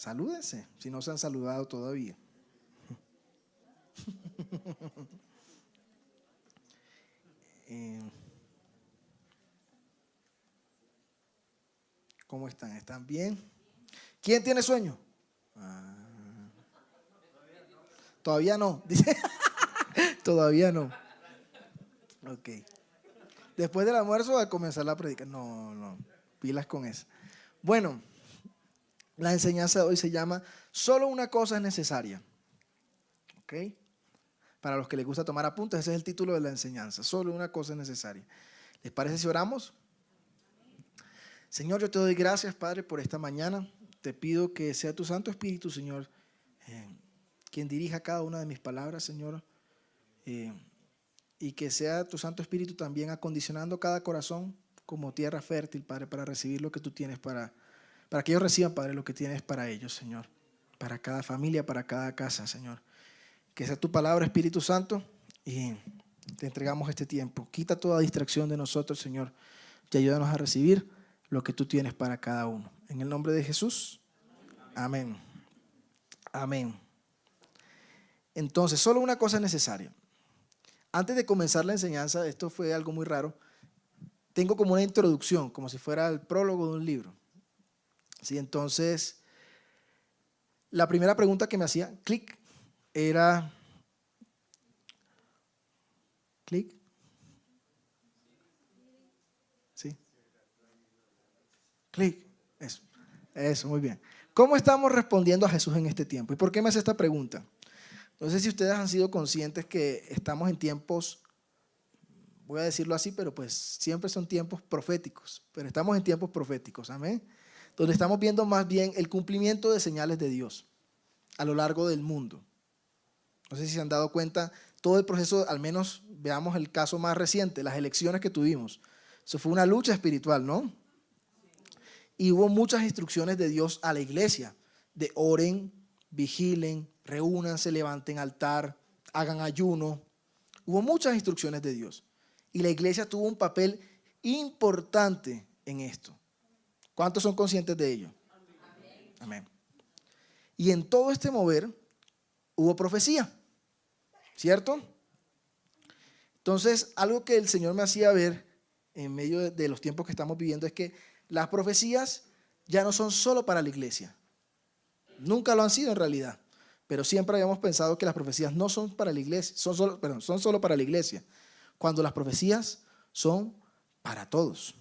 Salúdense, si no se han saludado todavía. ¿Cómo están? ¿Están bien? ¿Quién tiene sueño? Todavía no. Dice, todavía no. Ok. Después del almuerzo va a comenzar la predica. No, pilas con eso. Bueno, la enseñanza de hoy se llama Solo una cosa es necesaria. ¿Ok? Para los que les gusta tomar apuntes, ese es el título de la enseñanza. Solo una cosa es necesaria. ¿Les parece si oramos? Señor, yo te doy gracias, Padre, por esta mañana. Te pido que sea tu Santo Espíritu, Señor, quien dirija cada una de mis palabras, Señor. Y que sea tu Santo Espíritu también acondicionando cada corazón como tierra fértil, Padre, para recibir lo que tú tienes para que ellos reciban, Padre, lo que tienes para ellos, Señor. Para cada familia, para cada casa, Señor. Que sea tu palabra, Espíritu Santo, y te entregamos este tiempo. Quita toda distracción de nosotros, Señor, y ayúdanos a recibir lo que tú tienes para cada uno. En el nombre de Jesús, amén. Amén. Entonces, solo una cosa es necesaria. Antes de comenzar la enseñanza, esto fue algo muy raro. Tengo como una introducción, como si fuera el prólogo de un libro. ¿Sí? Entonces, la primera pregunta que me hacía, clic, era, clic, ¿sí? Clic, eso, muy bien. ¿Cómo estamos respondiendo a Jesús en este tiempo? ¿Y por qué me hace esta pregunta? No sé si ustedes han sido conscientes que estamos en tiempos, voy a decirlo así, pero pues siempre son tiempos proféticos, pero estamos en tiempos proféticos, amén, donde estamos viendo más bien el cumplimiento de señales de Dios a lo largo del mundo. No sé si se han dado cuenta, todo el proceso, al menos veamos el caso más reciente, las elecciones que tuvimos. Eso fue una lucha espiritual, ¿no? Y hubo muchas instrucciones de Dios a la iglesia, de oren, vigilen, reúnanse, levanten altar, hagan ayuno. Hubo muchas instrucciones de Dios. Y la iglesia tuvo un papel importante en esto. ¿Cuántos son conscientes de ello? Amén. Amén. Y en todo este mover hubo profecía, ¿cierto? Entonces, algo que el Señor me hacía ver en medio de los tiempos que estamos viviendo es que las profecías ya no son solo para la iglesia. Nunca lo han sido en realidad, pero siempre habíamos pensado que las profecías no son para la iglesia, son solo para la iglesia, cuando las profecías son para todos,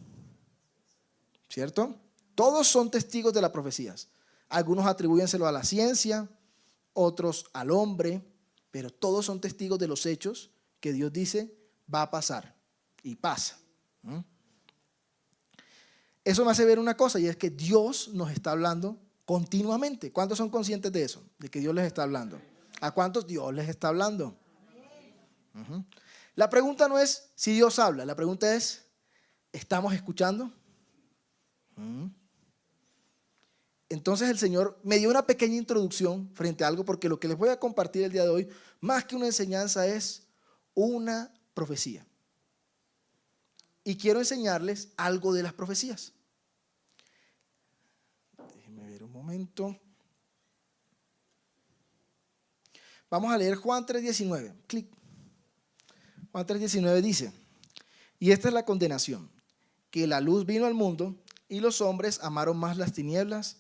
¿cierto? Todos son testigos de las profecías. Algunos atribúyenselo a la ciencia, otros al hombre, pero todos son testigos de los hechos que Dios dice va a pasar y pasa. Eso me hace ver una cosa, y es que Dios nos está hablando continuamente. ¿Cuántos son conscientes de eso? De que Dios les está hablando. ¿A cuántos Dios les está hablando? La pregunta no es si Dios habla, la pregunta es, ¿estamos escuchando? Entonces el Señor me dio una pequeña introducción frente a algo, porque lo que les voy a compartir el día de hoy, más que una enseñanza, es una profecía. Y quiero enseñarles algo de las profecías. Déjenme ver un momento. Vamos a leer Juan 3:19. Clic. Juan 3:19 dice, y esta es la condenación, que la luz vino al mundo y los hombres amaron más las tinieblas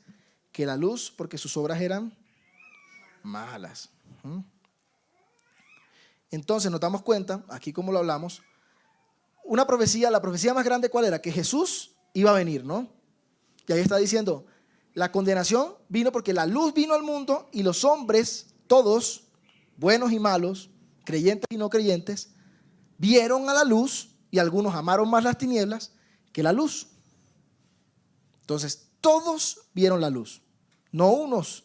que la luz, porque sus obras eran malas. Entonces nos damos cuenta, aquí como lo hablamos, una profecía, la profecía más grande, ¿cuál era? Que Jesús iba a venir, ¿no? Y ahí está diciendo, la condenación vino porque la luz vino al mundo y los hombres, todos, buenos y malos, creyentes y no creyentes, vieron a la luz, y algunos amaron más las tinieblas que la luz. Entonces, todos vieron la luz. No unos,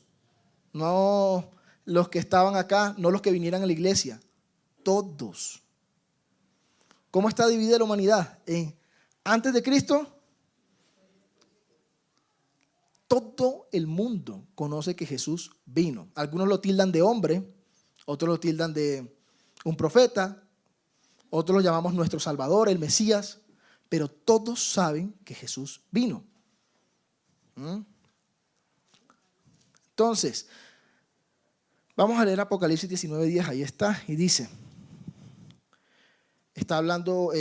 no los que estaban acá, no los que vinieran a la iglesia. Todos. ¿Cómo está dividida la humanidad? Antes de Cristo, todo el mundo conoce que Jesús vino. Algunos lo tildan de hombre, otros lo tildan de un profeta, otros lo llamamos nuestro Salvador, el Mesías, pero todos saben que Jesús vino. Entonces, vamos a leer Apocalipsis 19:10, ahí está, y dice, está hablando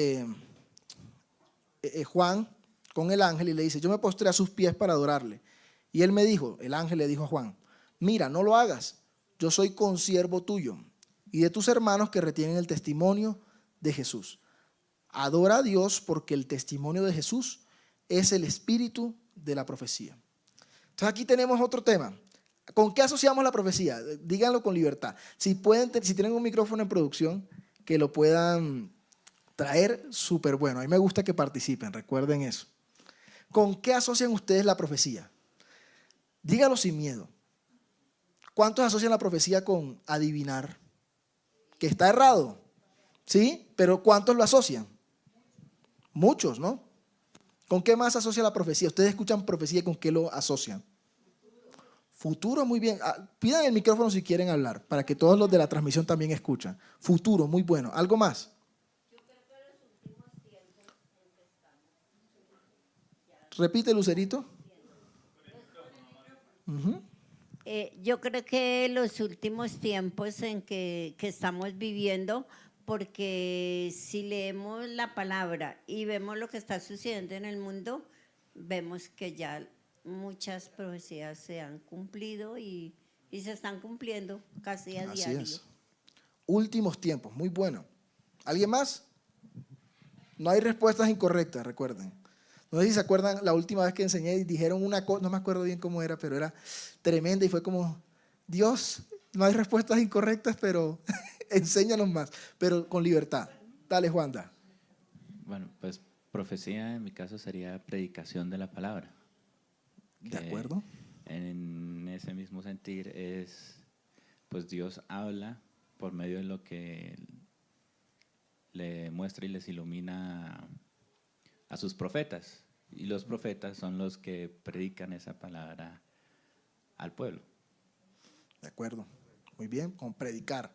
Juan con el ángel y le dice, yo me postré a sus pies para adorarle. Y él me dijo, el ángel le dijo a Juan, mira, no lo hagas, yo soy consiervo tuyo y de tus hermanos que retienen el testimonio de Jesús. Adora a Dios porque el testimonio de Jesús es el espíritu de la profecía. Entonces aquí tenemos otro tema. ¿Con qué asociamos la profecía? Díganlo con libertad. Si tienen un micrófono en producción, que lo puedan traer, súper bueno. A mí me gusta que participen, recuerden eso. ¿Con qué asocian ustedes la profecía? Díganlo sin miedo. ¿Cuántos asocian la profecía con adivinar? Que está errado, ¿sí? Pero ¿cuántos lo asocian? Muchos, ¿no? ¿Con qué más asocia la profecía? Ustedes escuchan profecía y ¿con qué lo asocian? Futuro, muy bien. Pidan el micrófono si quieren hablar, para que todos los de la transmisión también escuchen. Futuro, muy bueno. ¿Algo más? Repite, Lucerito. Yo creo que los últimos tiempos en que estamos viviendo, porque si leemos la palabra y vemos lo que está sucediendo en el mundo, vemos que ya muchas profecías se han cumplido y se están cumpliendo casi a diario. Así es. Últimos tiempos, muy bueno. ¿Alguien más? No hay respuestas incorrectas, recuerden. No sé si se acuerdan la última vez que enseñé y dijeron una cosa, no me acuerdo bien cómo era, pero era tremenda y fue como, Dios, no hay respuestas incorrectas, pero enséñanos más, pero con libertad. Dale, Juanda. Bueno, pues profecía en mi caso sería predicación de la palabra. ¿De acuerdo? En ese mismo sentir es, pues Dios habla por medio de lo que le muestra y les ilumina a sus profetas. Y los profetas son los que predican esa palabra al pueblo. De acuerdo. Muy bien, con predicar.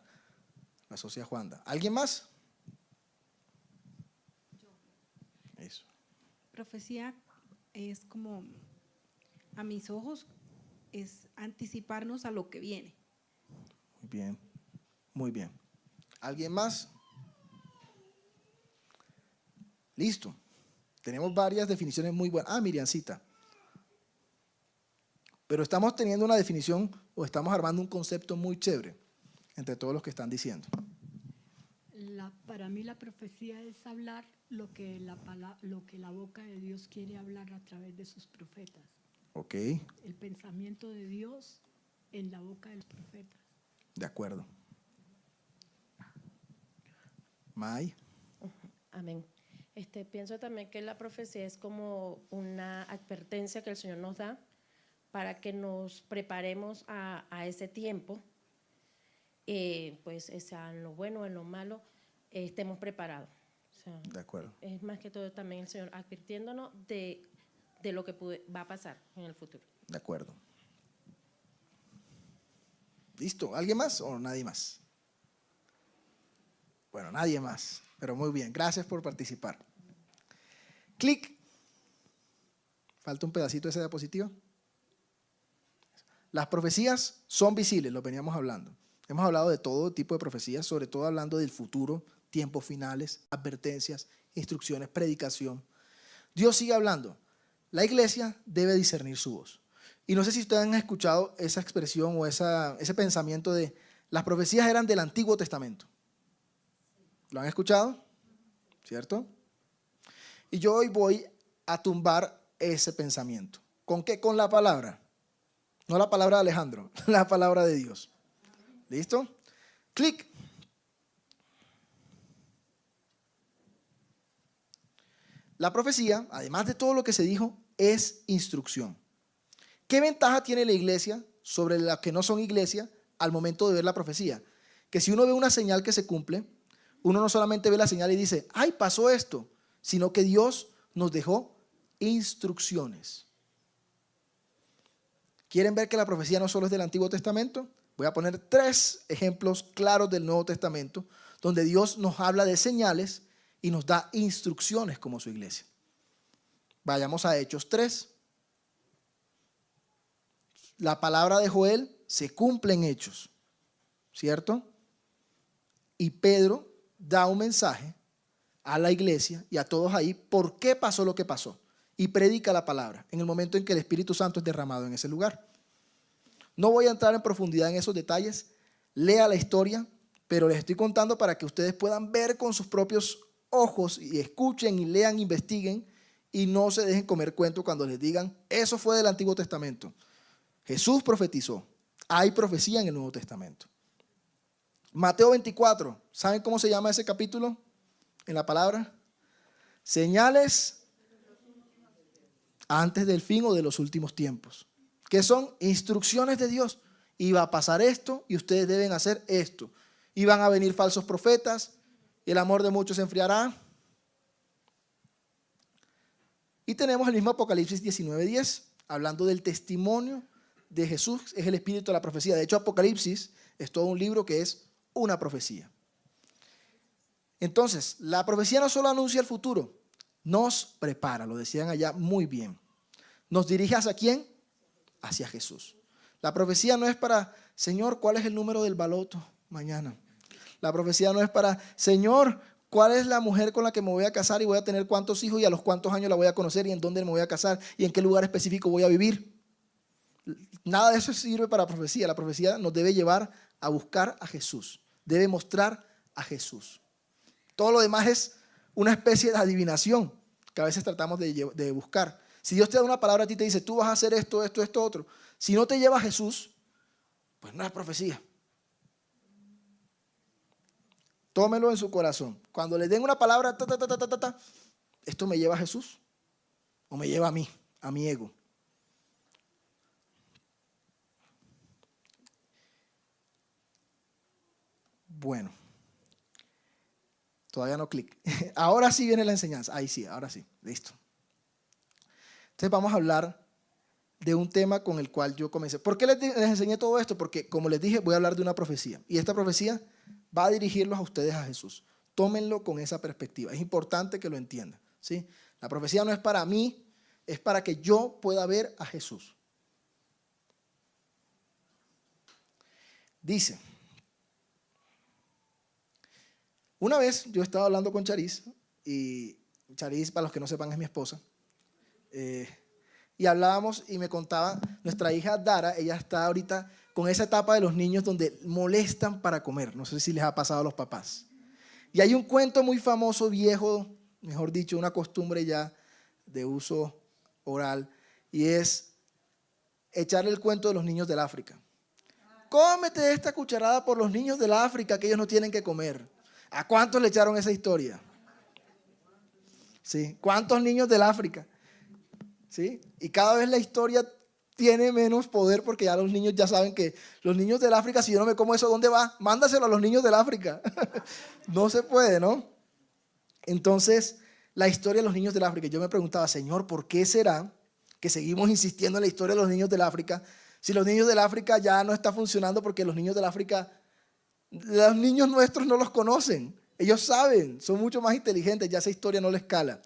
La asocia Juanda. ¿Alguien más? Eso. Profecía es como, a mis ojos, es anticiparnos a lo que viene. Muy bien, muy bien. ¿Alguien más? Listo. Tenemos varias definiciones muy buenas. Miriancita. Pero estamos teniendo una definición o estamos armando un concepto muy chévere entre todos los que están diciendo. Para mí la profecía es hablar lo que la boca de Dios quiere hablar a través de sus profetas. Ok. El pensamiento de Dios en la boca de los profetas. De acuerdo. May. Amén. Pienso también que la profecía es como una advertencia que el Señor nos da para que nos preparemos a ese tiempo, pues sea en lo bueno o en lo malo, estemos preparados. O sea, de acuerdo. Es más que todo también el Señor advirtiéndonos de lo que va a pasar en el futuro. De acuerdo. ¿Listo? ¿Alguien más o nadie más? Bueno, nadie más, pero muy bien. Gracias por participar. Clic. Falta un pedacito de esa diapositiva. Las profecías son visibles, lo veníamos hablando. Hemos hablado de todo tipo de profecías, sobre todo hablando del futuro, tiempos finales, advertencias, instrucciones, predicación. Dios sigue hablando. La iglesia debe discernir su voz. Y no sé si ustedes han escuchado esa expresión o ese pensamiento de las profecías eran del Antiguo Testamento. ¿Lo han escuchado? ¿Cierto? Y yo hoy voy a tumbar ese pensamiento. ¿Con qué? Con la palabra. No la palabra de Alejandro, la palabra de Dios. ¿Listo? Clic. La profecía, además de todo lo que se dijo, es instrucción. ¿Qué ventaja tiene la iglesia sobre las que no son iglesia al momento de ver la profecía? Que si uno ve una señal que se cumple, uno no solamente ve la señal y dice, ¡ay, pasó esto!, sino que Dios nos dejó instrucciones. ¿Quieren ver que la profecía no solo es del Antiguo Testamento? Voy a poner 3 ejemplos claros del Nuevo Testamento donde Dios nos habla de señales y nos da instrucciones como su iglesia. Vayamos a Hechos 3. la palabra de Joel se cumple en Hechos, ¿cierto? Y Pedro da un mensaje a la iglesia y a todos ahí por qué pasó lo que pasó. Y predica la palabra en el momento en que el Espíritu Santo es derramado en ese lugar. No voy a entrar en profundidad en esos detalles. Lea la historia, pero les estoy contando para que ustedes puedan ver con sus propios ojos y escuchen y lean, investiguen y no se dejen comer cuento cuando les digan, eso fue del Antiguo Testamento. Jesús profetizó. Hay profecía en el Nuevo Testamento. Mateo 24, ¿saben cómo se llama ese capítulo en la palabra? Señales antes del fin o de los últimos tiempos. Que son instrucciones de Dios. Y va a pasar esto y ustedes deben hacer esto. Y van a venir falsos profetas y el amor de muchos se enfriará. Y tenemos el mismo Apocalipsis 19:10, hablando del testimonio de Jesús, es el espíritu de la profecía. De hecho, Apocalipsis es todo un libro que es una profecía. Entonces, la profecía no solo anuncia el futuro, nos prepara, lo decían allá muy bien. ¿Nos dirige hacia quién? Hacia Jesús. La profecía no es para, Señor, ¿cuál es el número del baloto mañana? La profecía no es para, Señor, ¿cuál es la mujer con la que me voy a casar y voy a tener cuántos hijos y a los cuántos años la voy a conocer y en dónde me voy a casar y en qué lugar específico voy a vivir? Nada de eso sirve para la profecía. La profecía nos debe llevar a buscar a Jesús. Debe mostrar a Jesús. Todo lo demás es una especie de adivinación que a veces tratamos de buscar. Si Dios te da una palabra a ti y te dice, tú vas a hacer esto, esto, esto, otro. Si no te lleva a Jesús, pues no es profecía. Tómelo en su corazón. Cuando le den una palabra, ¿esto me lleva a Jesús? ¿O me lleva a mí, a mi ego? Bueno, todavía no clic. Ahora sí viene la enseñanza. Ahí sí, ahora sí, listo. Entonces vamos a hablar de un tema con el cual yo comencé. ¿Por qué les enseñé todo esto? Porque, como les dije, voy a hablar de una profecía. Y esta profecía va a dirigirlos a ustedes a Jesús. Tómenlo con esa perspectiva. Es importante que lo entiendan, ¿sí? La profecía no es para mí, es para que yo pueda ver a Jesús. Dice, una vez yo estaba hablando con Charis, y Charis, para los que no sepan, es mi esposa, y hablábamos y me contaba, nuestra hija Dara, ella está ahorita con esa etapa de los niños donde molestan para comer. No sé si les ha pasado a los papás. Y hay un cuento muy famoso, viejo, mejor dicho, una costumbre ya de uso oral, y es echarle el cuento de los niños del África. Cómete esta cucharada por los niños del África que ellos no tienen que comer. ¿A cuántos le echaron esa historia? ¿Sí? ¿Cuántos niños del África? ¿Sí? Y cada vez la historia tiene menos poder porque ya los niños ya saben que los niños del África, si yo no me como eso, ¿dónde va? Mándaselo a los niños del África. No se puede, ¿no? Entonces, la historia de los niños del África, yo me preguntaba, Señor, ¿por qué será que seguimos insistiendo en la historia de los niños del África si los niños del África ya no está funcionando? Porque los niños del África, los niños nuestros no los conocen. Ellos saben, son mucho más inteligentes, ya esa historia no les cala.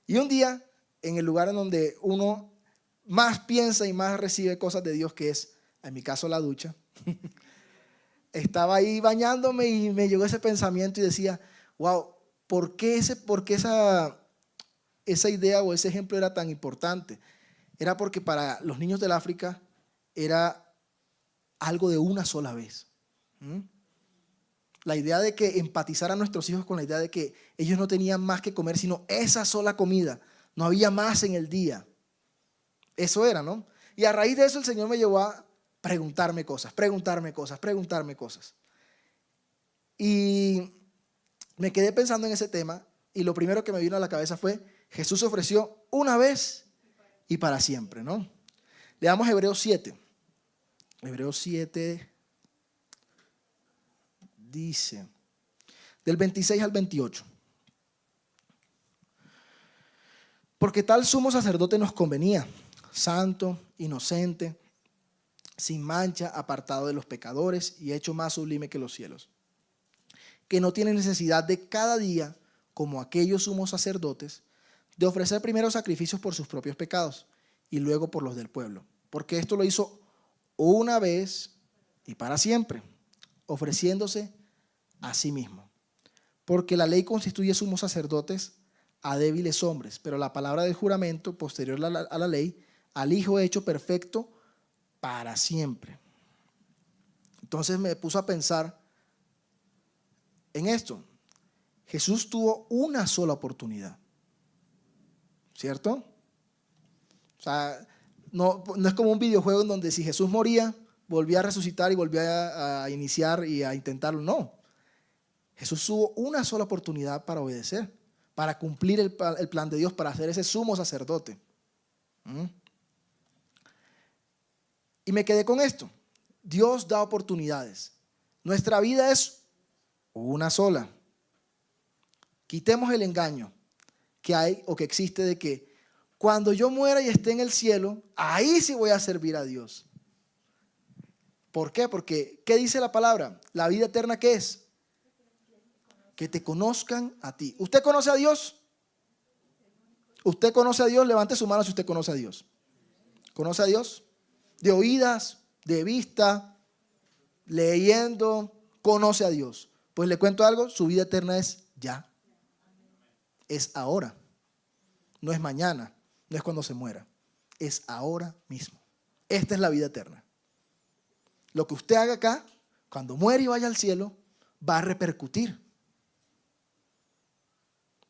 Y un día, en el lugar en donde uno más piensa y más recibe cosas de Dios, que es, en mi caso, la ducha, estaba ahí bañándome y me llegó ese pensamiento y decía, wow, ¿por qué esa idea o ese ejemplo era tan importante? Era porque para los niños del África era algo de una sola vez. La idea de que empatizar a nuestros hijos con la idea de que ellos no tenían más que comer, sino esa sola comida. No había más en el día. Eso era, ¿no? Y a raíz de eso el Señor me llevó a preguntarme cosas. Y me quedé pensando en ese tema y lo primero que me vino a la cabeza fue, Jesús ofreció una vez y para siempre, ¿no? Leamos Hebreos 7. Hebreos 7 dice, del 26 al 28. Porque tal sumo sacerdote nos convenía, santo, inocente, sin mancha, apartado de los pecadores y hecho más sublime que los cielos, que no tiene necesidad de cada día, como aquellos sumos sacerdotes, de ofrecer primero sacrificios por sus propios pecados y luego por los del pueblo. porque esto lo hizo una vez y para siempre, ofreciéndose a sí mismo. Porque la ley constituye sumos sacerdotes a débiles hombres, pero la palabra del juramento posterior a la ley, al Hijo hecho perfecto para siempre. Entonces me puso a pensar en esto. Jesús tuvo una sola oportunidad, ¿cierto? O sea, no es como un videojuego en donde si Jesús moría, volvía a resucitar y volvía a iniciar y a intentarlo. No. Jesús tuvo una sola oportunidad para obedecer, para cumplir el plan de Dios, para ser ese sumo sacerdote. Y me quedé con esto. Dios da oportunidades. Nuestra vida es una sola. Quitemos el engaño que hay o que existe de que cuando yo muera y esté en el cielo, ahí sí voy a servir a Dios. ¿Por qué? Porque, ¿qué dice la palabra? La vida eterna, ¿qué es? Que te conozcan a ti. ¿Usted conoce a Dios? ¿Usted conoce a Dios? Levante su mano si usted conoce a Dios. ¿Conoce a Dios? De oídas, de vista, leyendo, conoce a Dios. Pues le cuento algo, su vida eterna es ya. Es ahora. No es mañana, no es cuando se muera. Es ahora mismo. Esta es la vida eterna. Lo que usted haga acá, cuando muere y vaya al cielo, va a repercutir.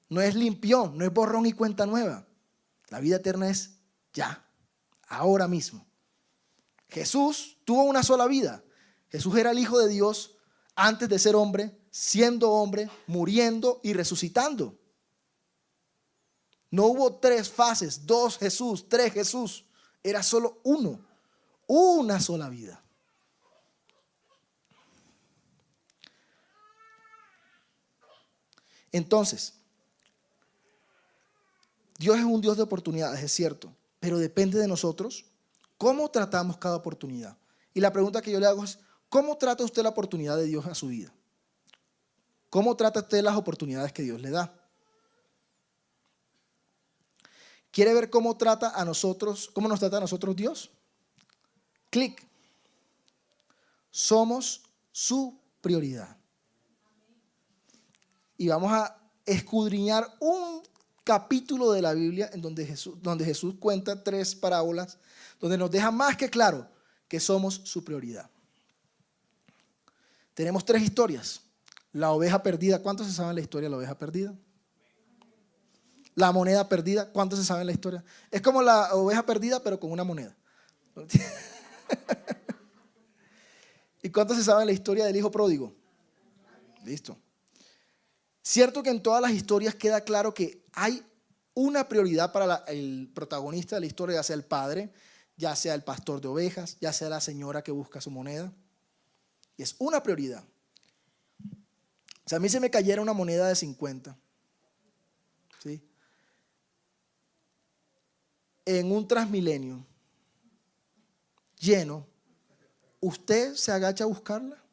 No es limpión, no es borrón y cuenta nueva. La vida eterna es ya, ahora mismo. Jesús tuvo una sola vida. Jesús era el Hijo de Dios antes de ser hombre, siendo hombre, muriendo y resucitando. No hubo 3 fases, 2 Jesús, 3 Jesús. Era solo uno, una sola vida. Entonces, Dios es un Dios de oportunidades, es cierto, pero depende de nosotros cómo tratamos cada oportunidad. Y la pregunta que yo le hago es, ¿cómo trata usted la oportunidad de Dios a su vida? ¿Cómo trata usted las oportunidades que Dios le da? ¿Quiere ver cómo trata a nosotros, cómo nos trata a nosotros Dios? Clic. Somos su prioridad. Y vamos a escudriñar un capítulo de la Biblia en donde Jesús cuenta 3 parábolas, donde nos deja más que claro que somos su prioridad. Tenemos 3 historias. La oveja perdida, ¿cuántos se saben la historia de la oveja perdida? La moneda perdida, ¿cuántos se saben la historia? Es como la oveja perdida, pero con una moneda. ¿Y cuántos se saben la historia del hijo pródigo? Listo. Cierto que en todas las historias queda claro que hay una prioridad para el protagonista de la historia, ya sea el padre, ya sea el pastor de ovejas, ya sea la señora que busca su moneda. Y es una prioridad. O sea, a mí se me cayera una moneda de 50, ¿sí?, en un Transmilenio lleno, ¿usted se agacha a buscarla?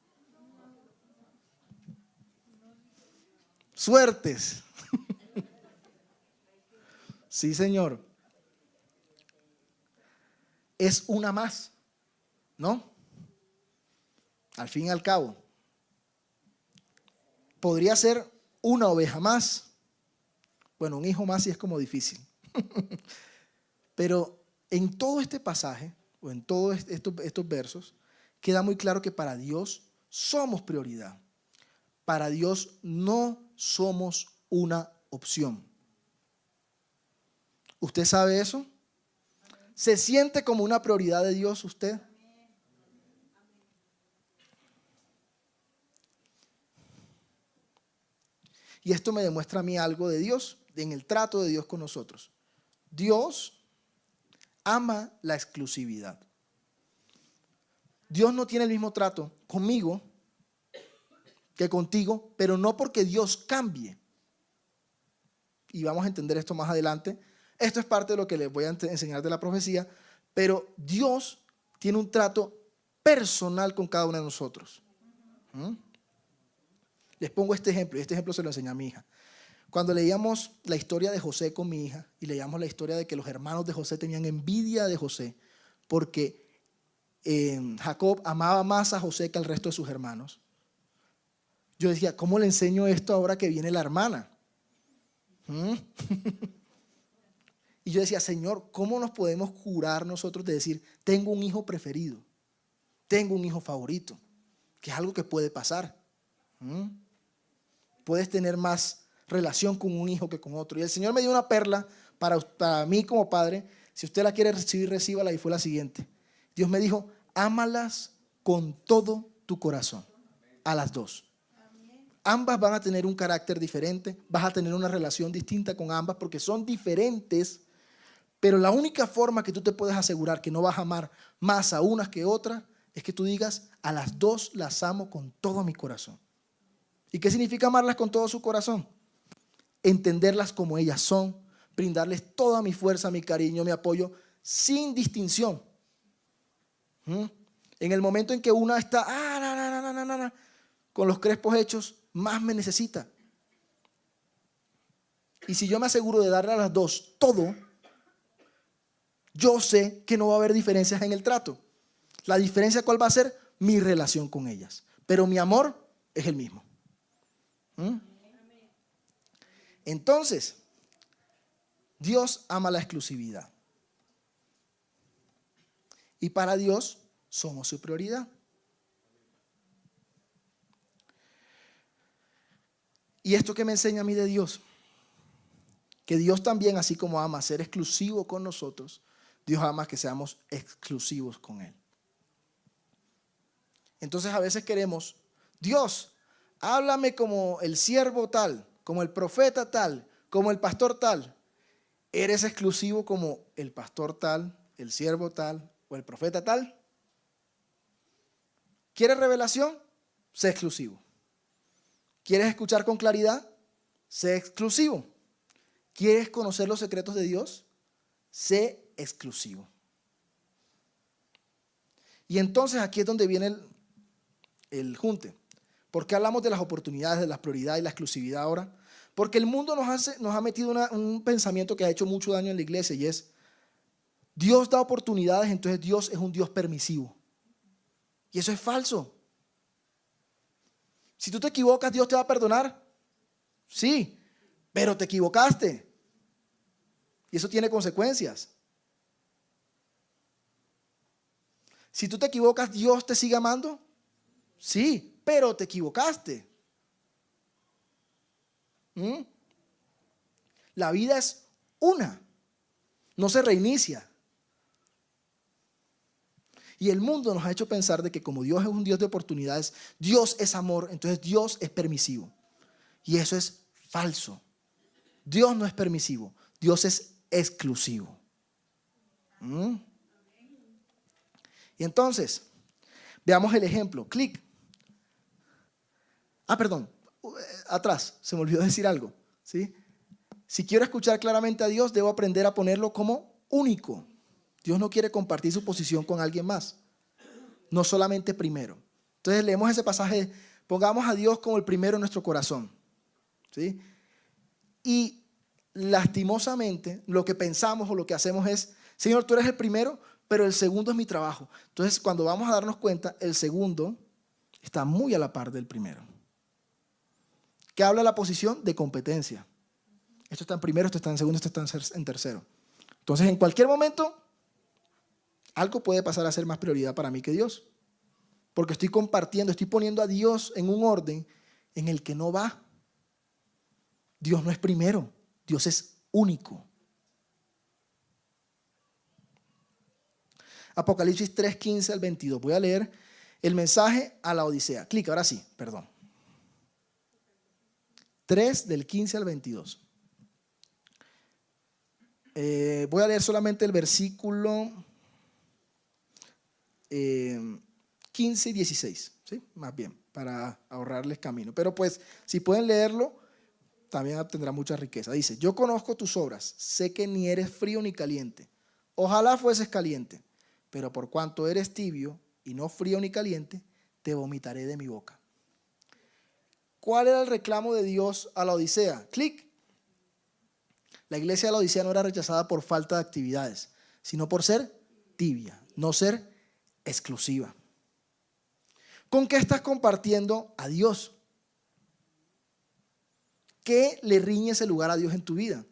Suertes. Sí, señor. Es una más, ¿no? Al fin y al cabo. Podría ser una oveja más. Bueno, un hijo más sí es como difícil. Pero en todo este pasaje, o en todos estos versos, queda muy claro que para Dios somos prioridad. Para Dios no somos una opción. ¿Usted sabe eso? ¿Se siente como una prioridad de Dios usted? Y esto me demuestra a mí algo de Dios, en el trato de Dios con nosotros. Dios ama la exclusividad. Dios no tiene el mismo trato conmigo que contigo, pero no porque Dios cambie. Y vamos a entender esto más adelante. Esto es parte de lo que les voy a enseñar de la profecía, pero Dios tiene un trato personal con cada uno de nosotros. Les pongo este ejemplo, y este ejemplo se lo enseñé a mi hija. Cuando leíamos la historia de José con mi hija y leíamos la historia de que los hermanos de José tenían envidia de José, porque Jacob amaba más a José que al resto de sus hermanos. Yo decía, ¿cómo le enseño esto ahora que viene la hermana? Y yo decía, Señor, ¿cómo nos podemos curar nosotros de decir, tengo un hijo preferido, tengo un hijo favorito? Que es algo que puede pasar. Puedes tener más relación con un hijo que con otro. Y el Señor me dio una perla para mí como padre. Si usted la quiere recibir, recíbala. Y fue la siguiente. Dios me dijo, ámalas con todo tu corazón. A las dos. Ambas van a tener un carácter diferente. Vas a tener una relación distinta con ambas porque son diferentes. Pero la única forma que tú te puedes asegurar que no vas a amar más a unas que otras es que tú digas, a las dos las amo con todo mi corazón. ¿Y qué significa amarlas con todo su corazón? Entenderlas como ellas son, brindarles toda mi fuerza, mi cariño, mi apoyo, sin distinción. En el momento en que una está con los crespos hechos, más me necesita. Y si yo me aseguro de darle a las dos todo, yo sé que no va a haber diferencias en el trato. La diferencia, ¿cuál va a ser? Mi relación con ellas. Pero mi amor es el mismo. Entonces, Dios ama la exclusividad. Y para Dios somos su prioridad. ¿Y esto qué me enseña a mí de Dios? Que Dios también, así como ama ser exclusivo con nosotros, Dios ama que seamos exclusivos con Él. Entonces a veces queremos, Dios, háblame como el siervo tal, como el profeta tal, como el pastor tal. ¿Eres exclusivo como el pastor tal, el siervo tal o el profeta tal? ¿Quieres revelación? Sé exclusivo. ¿Quieres escuchar con claridad? Sé exclusivo. ¿Quieres conocer los secretos de Dios? Sé exclusivo. Y entonces aquí es donde viene el junte. ¿Por qué hablamos de las oportunidades, de las prioridades y la exclusividad ahora? Porque el mundo nos ha metido un pensamiento que ha hecho mucho daño en la iglesia y es, Dios da oportunidades, entonces Dios es un Dios permisivo. Y eso es falso. Si tú te equivocas, ¿Dios te va a perdonar? Sí, pero te equivocaste. Y eso tiene consecuencias. Si tú te equivocas, ¿Dios te sigue amando? Sí, pero te equivocaste. La vida es una, no se reinicia. Y el mundo nos ha hecho pensar de que como Dios es un Dios de oportunidades, Dios es amor, entonces Dios es permisivo. Y eso es falso. Dios no es permisivo, Dios es exclusivo. Y entonces, veamos el ejemplo. Clic. Perdón, atrás, se me olvidó decir algo. ¿Sí? Si quiero escuchar claramente a Dios, debo aprender a ponerlo como único. Dios no quiere compartir su posición con alguien más, no solamente primero. Entonces leemos ese pasaje, pongamos a Dios como el primero en nuestro corazón. ¿Sí? Y lastimosamente lo que pensamos o lo que hacemos es, Señor, tú eres el primero, pero el segundo es mi trabajo. Entonces cuando vamos a darnos cuenta, el segundo está muy a la par del primero. ¿Qué habla la posición? De competencia. Esto está en primero, esto está en segundo, esto está en tercero. Entonces en cualquier momento algo puede pasar a ser más prioridad para mí que Dios. Porque estoy compartiendo, estoy poniendo a Dios en un orden en el que no va. Dios no es primero, Dios es único. Apocalipsis 3:15 al 22. Voy a leer el mensaje a la Odisea. Clic, ahora sí, perdón. 3 del 15 al 22. Voy a leer solamente el versículo 15 y 16, ¿sí? Más bien, para ahorrarles camino. Pero pues, si pueden leerlo, también tendrá mucha riqueza. Dice, yo conozco tus obras, sé que ni eres frío ni caliente. Ojalá fueses caliente, pero por cuanto eres tibio y no frío ni caliente, te vomitaré de mi boca. ¿Cuál era el reclamo de Dios a la Odisea? Clic. La iglesia de la Odisea no era rechazada por falta de actividades, sino por ser tibia. no ser exclusiva. ¿Con qué estás compartiendo a Dios? ¿Qué le riñe ese lugar a Dios en tu vida?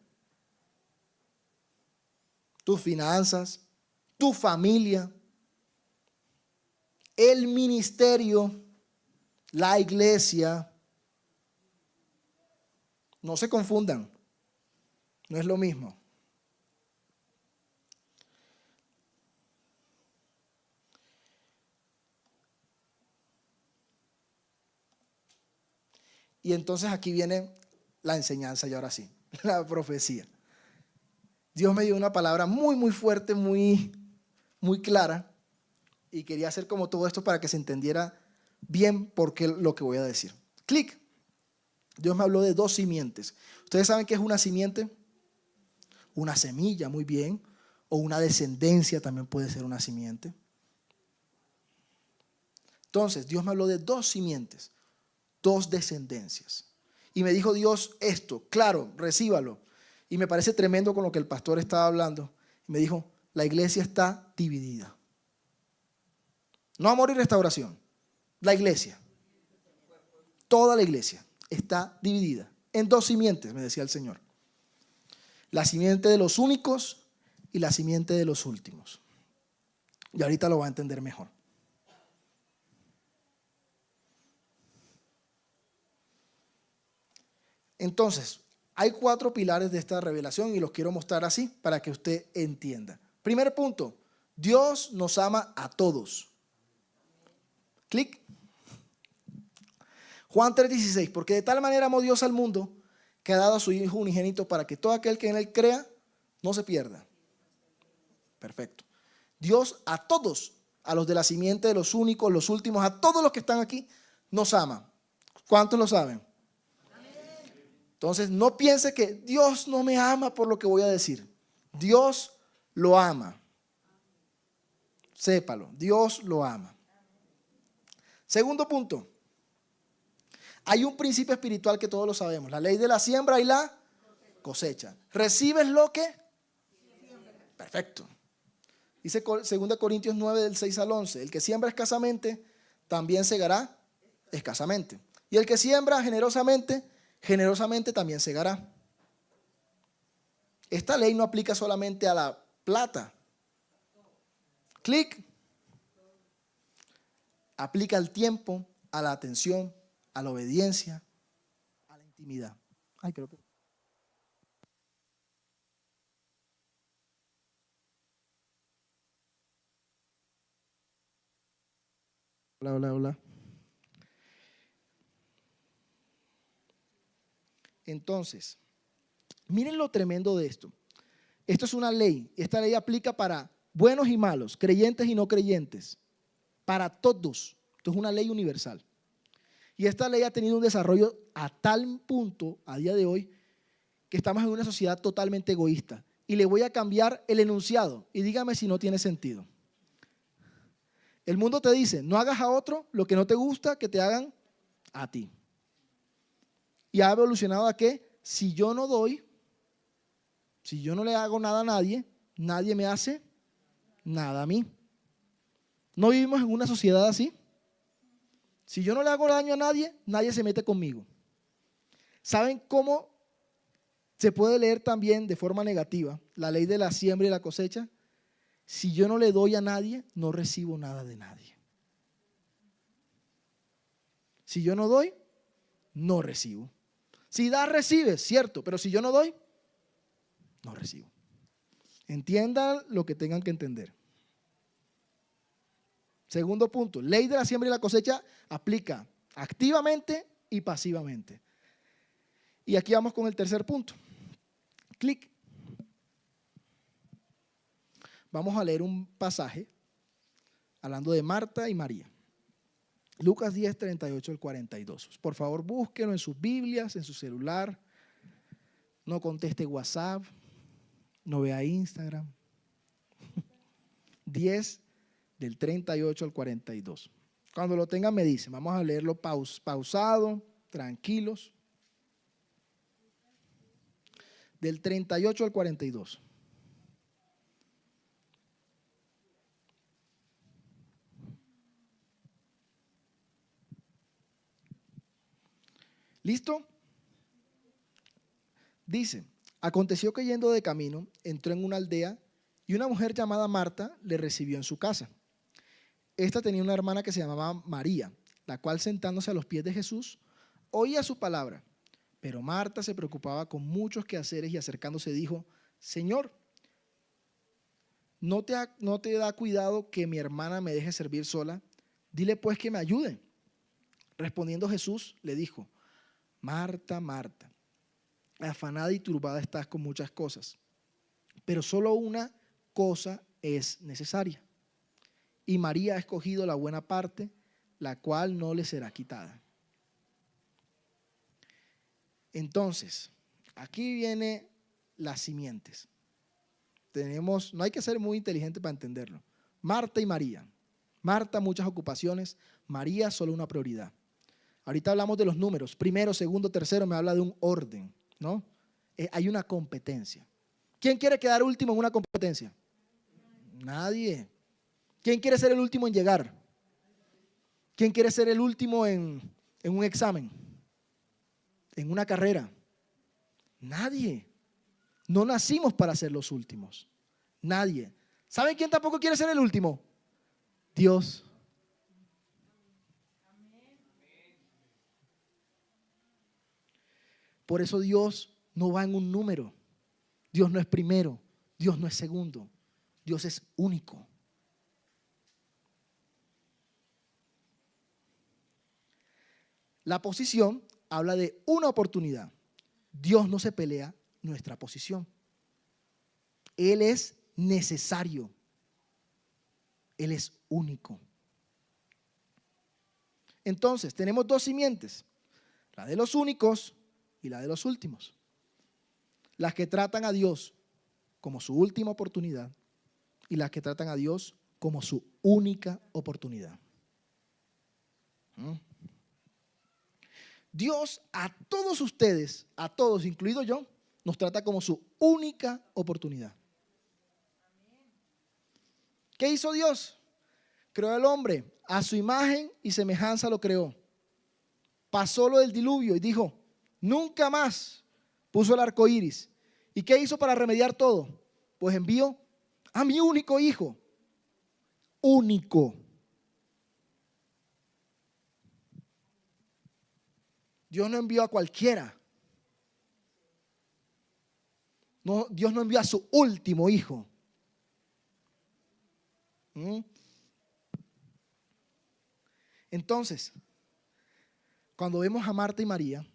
Tus finanzas, tu familia, el ministerio, la iglesia. No se confundan, no es lo mismo. Y entonces aquí viene la enseñanza y ahora sí, la profecía. Dios me dio una palabra muy fuerte, muy clara, y quería hacer como todo esto para que se entendiera bien por qué lo que voy a decir. Clic. Dios me habló de 2 simientes. ¿Ustedes saben qué es una simiente? Una semilla, muy bien, o una descendencia también puede ser una simiente. Entonces, Dios me habló de 2 simientes, 2 descendencias. Y me dijo Dios esto, claro, recíbalo. Y me parece tremendo con lo que el pastor estaba hablando. Me dijo, la iglesia está dividida. No amor y restauración, la iglesia. Toda la iglesia está dividida en 2 simientes, me decía el Señor. La simiente de los únicos y la simiente de los últimos. Y ahorita lo va a entender mejor. Entonces, hay 4 pilares de esta revelación y los quiero mostrar así para que usted entienda. Primer punto, Dios nos ama a todos. Clic. Juan 3:16, porque de tal manera amó Dios al mundo que ha dado a su Hijo unigénito para que todo aquel que en él crea no se pierda. Perfecto. Dios a todos, a los de la simiente de los únicos, los últimos, a todos los que están aquí, nos ama. ¿Cuántos lo saben? Entonces no piense que Dios no me ama por lo que voy a decir. Dios lo ama. Sépalo, Dios lo ama. Segundo punto. Hay un principio espiritual que todos lo sabemos. La ley de la siembra y la cosecha. ¿Recibes lo que? Perfecto. Dice 2 Corintios 9 del 6 al 11. El que siembra escasamente, también segará escasamente. Y el que siembra generosamente, generosamente también segará. Esta ley no aplica solamente a la plata. Clic. Aplica al tiempo, a la atención, a la obediencia, a la intimidad. Ay, creo que... Hola. Entonces, miren lo tremendo de esto. Esto es una ley. Esta ley aplica para buenos y malos, creyentes y no creyentes. Para todos. Esto es una ley universal. Y esta ley ha tenido un desarrollo a tal punto a día de hoy que estamos en una sociedad totalmente egoísta. Y le voy a cambiar el enunciado y dígame si no tiene sentido. El mundo te dice, no hagas a otro lo que no te gusta que te hagan a ti. Y ha evolucionado a que si yo no doy, si yo no le hago nada a nadie, nadie me hace nada a mí. ¿No vivimos en una sociedad así? Si yo no le hago daño a nadie, nadie se mete conmigo. ¿Saben cómo se puede leer también de forma negativa la ley de la siembra y la cosecha? Si yo no le doy a nadie, no recibo nada de nadie. Si yo no doy, no recibo. Si das, recibes, cierto, pero si yo no doy, no recibo. Entiendan lo que tengan que entender. Segundo punto, ley de la siembra y la cosecha aplica activamente y pasivamente. Y aquí vamos con el tercer punto. Clic. Vamos a leer un pasaje hablando de Marta y María. Lucas 10, 38 al 42. Por favor, búsquenlo en sus Biblias, en su celular. No conteste WhatsApp, no vea Instagram. 10 del 38 al 42. Cuando lo tengan me dicen, vamos a leerlo pausado, tranquilos. Del 38 al 42. ¿Listo? Dice, aconteció que yendo de camino, entró en una aldea y una mujer llamada Marta le recibió en su casa. Esta tenía una hermana que se llamaba María, la cual sentándose a los pies de Jesús, oía su palabra. Pero Marta se preocupaba con muchos quehaceres y acercándose dijo, Señor, ¿no te da cuidado que mi hermana me deje servir sola? Dile pues que me ayude. Respondiendo Jesús le dijo, Marta, Marta, afanada y turbada estás con muchas cosas, pero solo una cosa es necesaria. Y María ha escogido la buena parte, la cual no le será quitada. Entonces, aquí viene las simientes. No hay que ser muy inteligente para entenderlo. Marta y María. Marta, muchas ocupaciones. María, solo una prioridad. Ahorita hablamos de los números. Primero, segundo, tercero, me habla de un orden, ¿no? Hay una competencia. ¿Quién quiere quedar último en una competencia? Nadie. ¿Quién quiere ser el último en llegar? ¿Quién quiere ser el último en un examen? ¿En una carrera? Nadie. No nacimos para ser los últimos. Nadie. ¿Saben quién tampoco quiere ser el último? Dios. Por eso Dios no va en un número. Dios no es primero. Dios no es segundo. Dios es único. La posición habla de una oportunidad. Dios no se pelea nuestra posición. Él es necesario. Él es único. Entonces, tenemos dos simientes, la de los únicos y la de los últimos. Las que tratan a Dios como su última oportunidad y las que tratan a Dios como su única oportunidad. Dios a todos ustedes, a todos, incluido yo, nos trata como su única oportunidad. ¿Qué hizo Dios? Creó al hombre, a su imagen y semejanza lo creó. Pasó lo del diluvio y dijo, nunca más. Puso el arco iris. ¿Y qué hizo para remediar todo? Pues envió a mi único hijo. Único. Dios no envió a cualquiera. No, Dios no envió a su último hijo. Entonces, cuando vemos a Marta y María,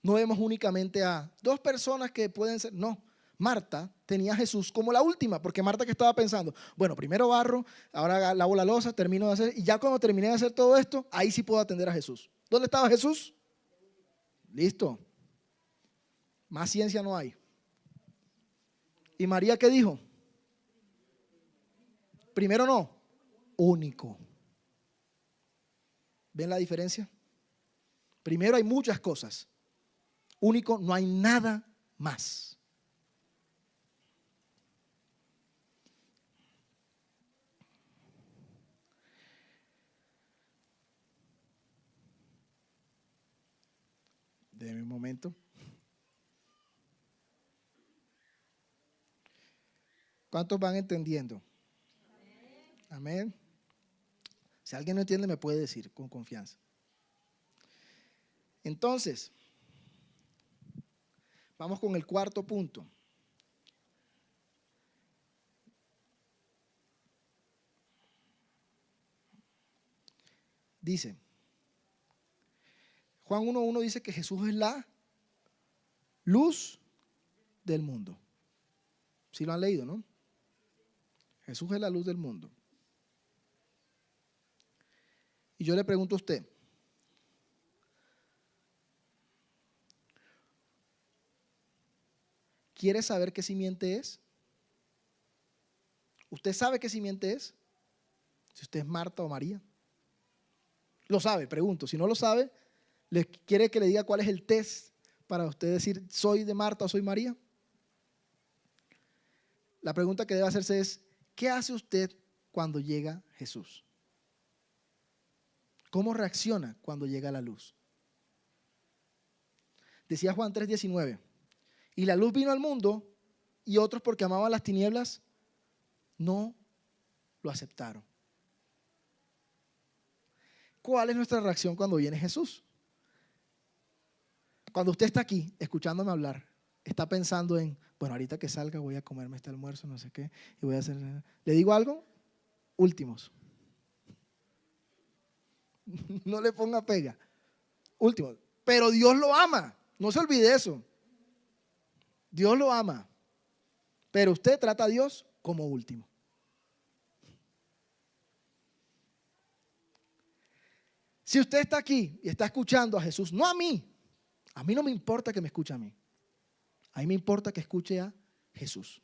no vemos únicamente a dos personas que pueden ser, no. Marta tenía a Jesús como la última, porque Marta que estaba pensando, bueno, primero barro, ahora lavo la loza, termino de hacer, y ya cuando terminé de hacer todo esto, ahí sí puedo atender a Jesús. ¿Dónde estaba Jesús? Listo. Más ciencia no hay. ¿Y María qué dijo? Primero no, único. ¿Ven la diferencia? Primero hay muchas cosas. Único, no hay nada más. Déjame un momento. ¿Cuántos van entendiendo? Amén. Si alguien no entiende, me puede decir con confianza. Entonces, vamos con el cuarto punto. Dice, Juan 1:1 dice que Jesús es la luz del mundo. ¿Sí lo han leído, no? Jesús es la luz del mundo. Y yo le pregunto a usted, ¿quiere saber qué simiente es? ¿Usted sabe qué simiente es? Si usted es Marta o María. ¿Lo sabe? Pregunto. Si no lo sabe, ¿quiere que le diga cuál es el test para usted decir soy de Marta o soy María? La pregunta que debe hacerse es, ¿qué hace usted cuando llega Jesús? ¿Cómo reacciona cuando llega la luz? Decía Juan 3:19, y la luz vino al mundo y otros porque amaban las tinieblas no lo aceptaron. ¿Cuál es nuestra reacción cuando viene Jesús? Cuando usted está aquí escuchándome hablar, está pensando en, bueno, ahorita que salga voy a comerme este almuerzo, no sé qué, y voy a hacer... ¿Le digo algo? Últimos. No le ponga pega. Últimos. Pero Dios lo ama. No se olvide eso. Dios lo ama. Pero usted trata a Dios como último. Si usted está aquí y está escuchando a Jesús, no a mí no me importa que me escuche a mí. A mí me importa que escuche a Jesús.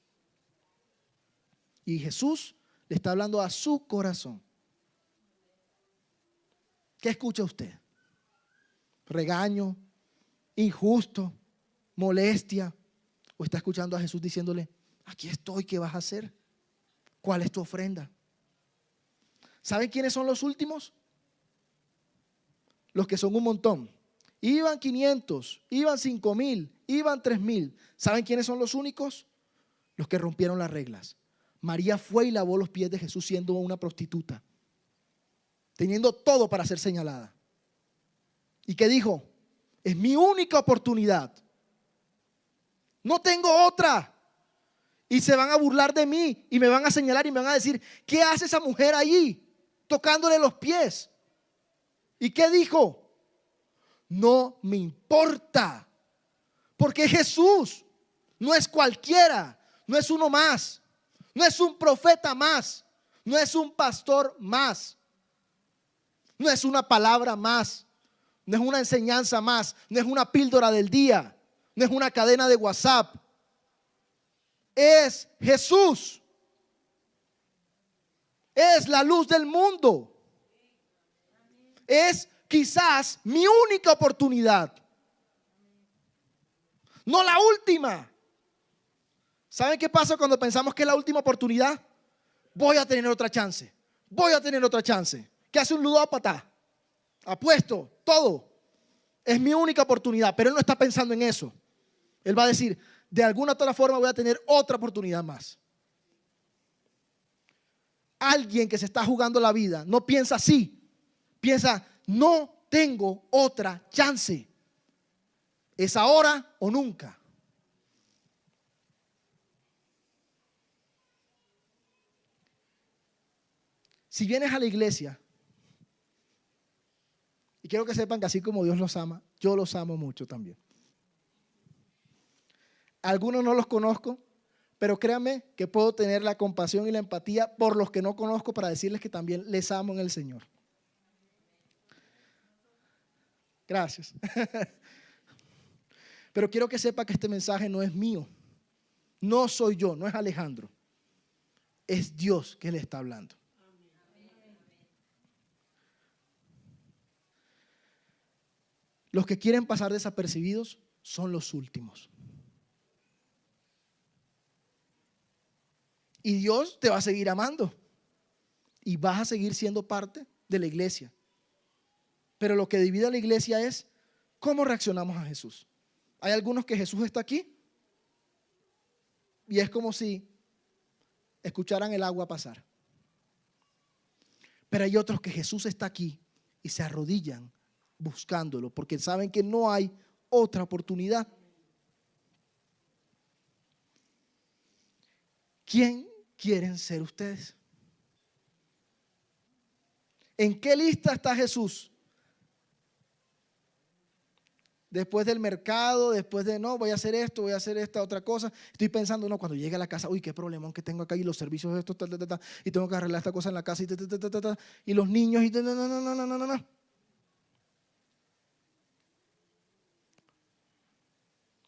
Y Jesús le está hablando a su corazón. ¿Qué escucha usted? ¿Regaño? ¿Injusto? ¿Molestia? ¿O está escuchando a Jesús diciéndole, aquí estoy, ¿qué vas a hacer? ¿Cuál es tu ofrenda? ¿Saben quiénes son los últimos? Los que son un montón. Iban 500, iban 5,000, iban 3,000. ¿Saben quiénes son los únicos? Los que rompieron las reglas. María fue y lavó los pies de Jesús siendo una prostituta, teniendo todo para ser señalada. ¿Y qué dijo? Es mi única oportunidad. No tengo otra. Y se van a burlar de mí y me van a señalar y me van a decir, ¿qué hace esa mujer ahí tocándole los pies? ¿Y qué dijo? No me importa, porque Jesús no es cualquiera, no es uno más, no es un profeta más, no es un pastor más, no es una palabra más, no es una enseñanza más, no es una píldora del día, no es una cadena de WhatsApp. Es Jesús, es la luz del mundo, es quizás mi única oportunidad, no la última. ¿Saben qué pasa cuando pensamos que es la última oportunidad? Voy a tener otra chance, voy a tener otra chance. ¿Qué hace un ludópata? Apuesto, todo. Es mi única oportunidad, pero él no está pensando en eso. Él va a decir, de alguna otra forma voy a tener otra oportunidad más. Alguien que se está jugando la vida no piensa así, piensa, no tengo otra chance. Es ahora o nunca. Si vienes a la iglesia, y quiero que sepan que así como Dios los ama, yo los amo mucho también. Algunos no los conozco, pero créanme que puedo tener la compasión y la empatía por los que no conozco para decirles que también les amo en el Señor. Gracias. Pero quiero que sepa que este mensaje no es mío. No soy yo, no es Alejandro. Es Dios que le está hablando. Los que quieren pasar desapercibidos son los últimos. Y Dios te va a seguir amando. Y vas a seguir siendo parte de la iglesia. Pero lo que divide a la iglesia es cómo reaccionamos a Jesús. Hay algunos que Jesús está aquí y es como si escucharan el agua pasar. Pero hay otros que Jesús está aquí y se arrodillan buscándolo porque saben que no hay otra oportunidad. ¿Quién quieren ser ustedes? ¿En qué lista está Jesús? Después del mercado, después de no, voy a hacer esto, voy a hacer esta otra cosa. Estoy pensando, no, cuando llegue a la casa, uy, qué problemón que tengo acá y los servicios de esto, y tengo que arreglar esta cosa en la casa y los niños, y no.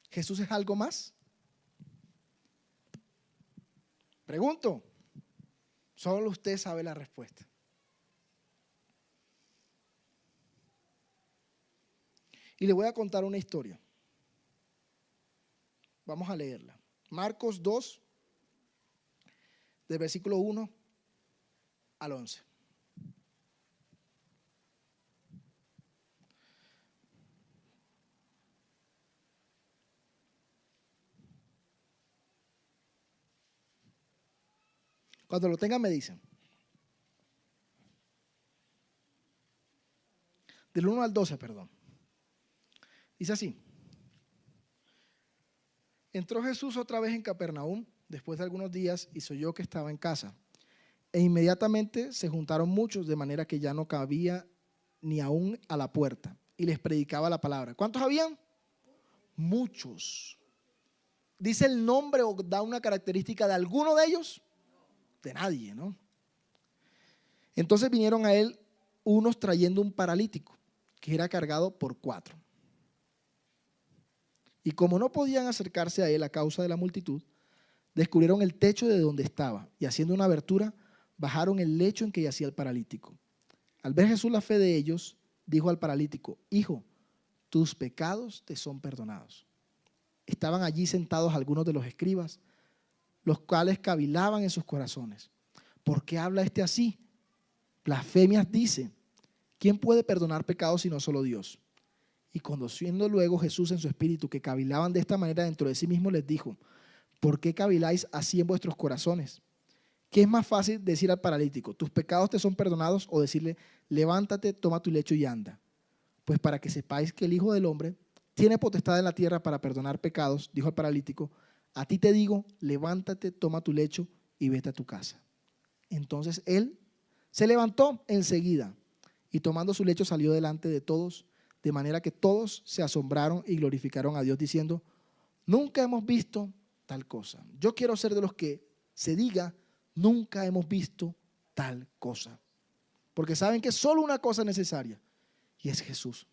¿Jesús es algo más? Pregunto. Solo usted sabe la respuesta. Y le voy a contar una historia. Vamos a leerla. Marcos 2, del versículo 1 al 11. Cuando lo tengan me dicen. Del 1 al 12, perdón. Dice así. Entró Jesús otra vez en Capernaum después de algunos días y se oyó que estaba en casa. E inmediatamente se juntaron muchos, de manera que ya no cabía ni aún a la puerta, y les predicaba la palabra. ¿Cuántos habían? Muchos. ¿Dice el nombre o da una característica de alguno de ellos? De nadie, ¿no? Entonces vinieron a él unos trayendo un paralítico, que era cargado por 4. Y como no podían acercarse a él a causa de la multitud, descubrieron el techo de donde estaba, y haciendo una abertura, bajaron el lecho en que yacía el paralítico. Al ver Jesús la fe de ellos, dijo al paralítico: hijo, tus pecados te son perdonados. Estaban allí sentados algunos de los escribas, los cuales cavilaban en sus corazones. ¿Por qué habla este así? Blasfemias dice. ¿Quién puede perdonar pecados sino solo Dios? Y conociendo luego Jesús en su espíritu que cavilaban de esta manera dentro de sí mismo, les dijo: ¿por qué caviláis así en vuestros corazones? ¿Qué es más fácil decir al paralítico: tus pecados te son perdonados, o decirle: levántate, toma tu lecho y anda? Pues para que sepáis que el Hijo del Hombre tiene potestad en la tierra para perdonar pecados, dijo al paralítico: a ti te digo, levántate, toma tu lecho y vete a tu casa. Entonces él se levantó enseguida y tomando su lecho salió delante de todos, de manera que todos se asombraron y glorificaron a Dios diciendo: nunca hemos visto tal cosa. Yo quiero ser de los que se diga: nunca hemos visto tal cosa. Porque saben que solo una cosa es necesaria, y es Jesús.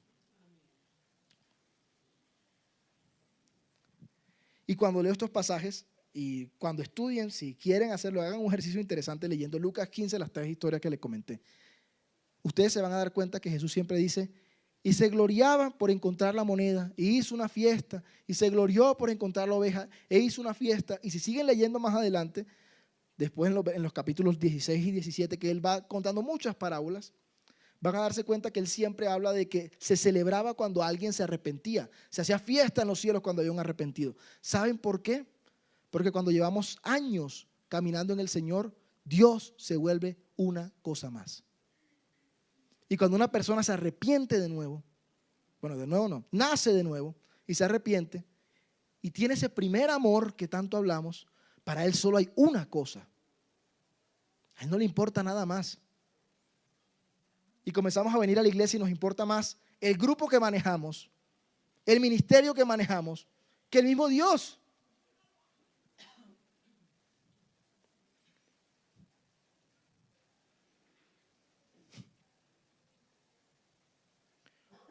Y cuando leo estos pasajes, y cuando estudien, si quieren hacerlo, hagan un ejercicio interesante leyendo Lucas 15, las 3 historias que les comenté. Ustedes se van a dar cuenta que Jesús siempre dice: y se gloriaba por encontrar la moneda, y hizo una fiesta, y se glorió por encontrar la oveja, e hizo una fiesta. Y si siguen leyendo más adelante, después en los capítulos 16 y 17, que él va contando muchas parábolas, van a darse cuenta que él siempre habla de que se celebraba cuando alguien se arrepentía. Se hacía fiesta en los cielos cuando había un arrepentido. ¿Saben por qué? Porque cuando llevamos años caminando en el Señor, Dios se vuelve una cosa más. Y cuando una persona se arrepiente de nuevo, bueno, de nuevo no, nace de nuevo y se arrepiente y tiene ese primer amor que tanto hablamos, para él solo hay una cosa. A él no le importa nada más. Y comenzamos a venir a la iglesia y nos importa más el grupo que manejamos, el ministerio que manejamos, que el mismo Dios.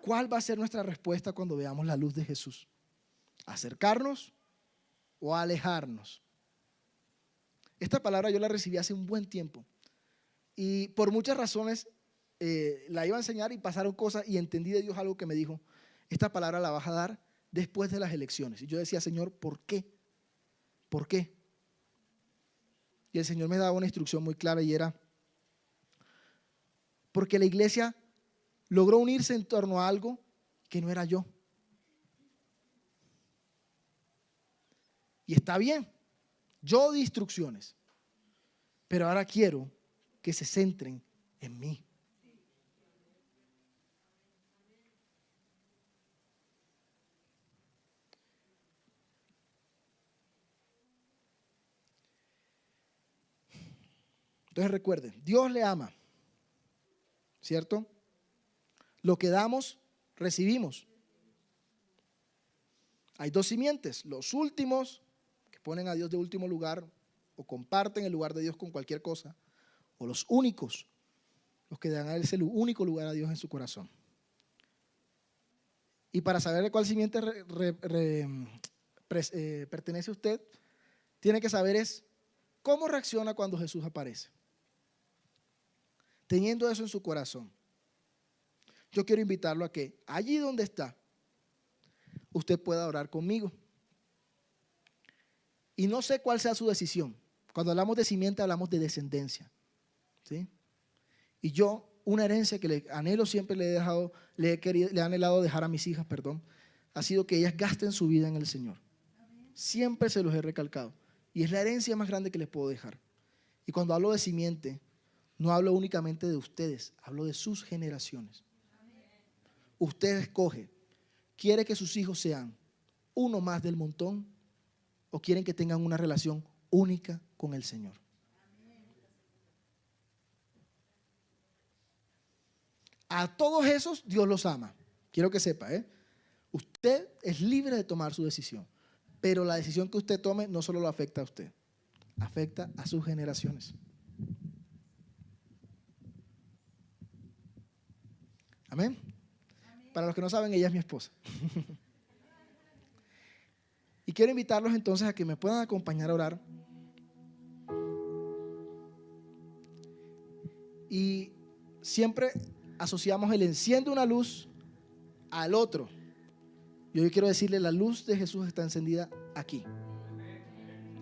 ¿Cuál va a ser nuestra respuesta cuando veamos la luz de Jesús? ¿Acercarnos o alejarnos? Esta palabra yo la recibí hace un buen tiempo y por muchas razones la iba a enseñar y pasaron cosas y entendí de Dios algo que me dijo: esta palabra la vas a dar después de las elecciones. Y yo decía: Señor, ¿por qué? ¿Por qué? Y el Señor me daba una instrucción muy clara y era: porque la iglesia logró unirse en torno a algo que no era yo. Y está bien, yo di instrucciones, pero ahora quiero que se centren en mí. Entonces recuerden, Dios le ama, ¿cierto? Lo que damos, recibimos. Hay 2 simientes: los últimos, que ponen a Dios de último lugar o comparten el lugar de Dios con cualquier cosa, o los únicos, los que dan a ese único lugar a Dios en su corazón. Y para saber de cuál simiente pertenece usted, tiene que saber es cómo reacciona cuando Jesús aparece. Teniendo eso en su corazón, yo quiero invitarlo a que allí donde está, usted pueda orar conmigo. Y no sé cuál sea su decisión. Cuando hablamos de simiente, hablamos de descendencia, ¿sí? Y yo, una herencia que le anhelo siempre le he anhelado dejar a mis hijas, ha sido que ellas gasten su vida en el Señor. Siempre se los he recalcado. Y es la herencia más grande que les puedo dejar. Y cuando hablo de simiente, no hablo únicamente de ustedes, hablo de sus generaciones. Usted escoge, ¿quiere que sus hijos sean uno más del montón o quieren que tengan una relación única con el Señor? A todos esos Dios los ama. Quiero que sepa, usted es libre de tomar su decisión, pero la decisión que usted tome no solo lo afecta a usted, afecta a sus generaciones. Amén. Para los que no saben, ella es mi esposa. Y quiero invitarlos entonces a que me puedan acompañar a orar. Y siempre asociamos el enciende una luz al otro. Y hoy quiero decirle, la luz de Jesús está encendida aquí,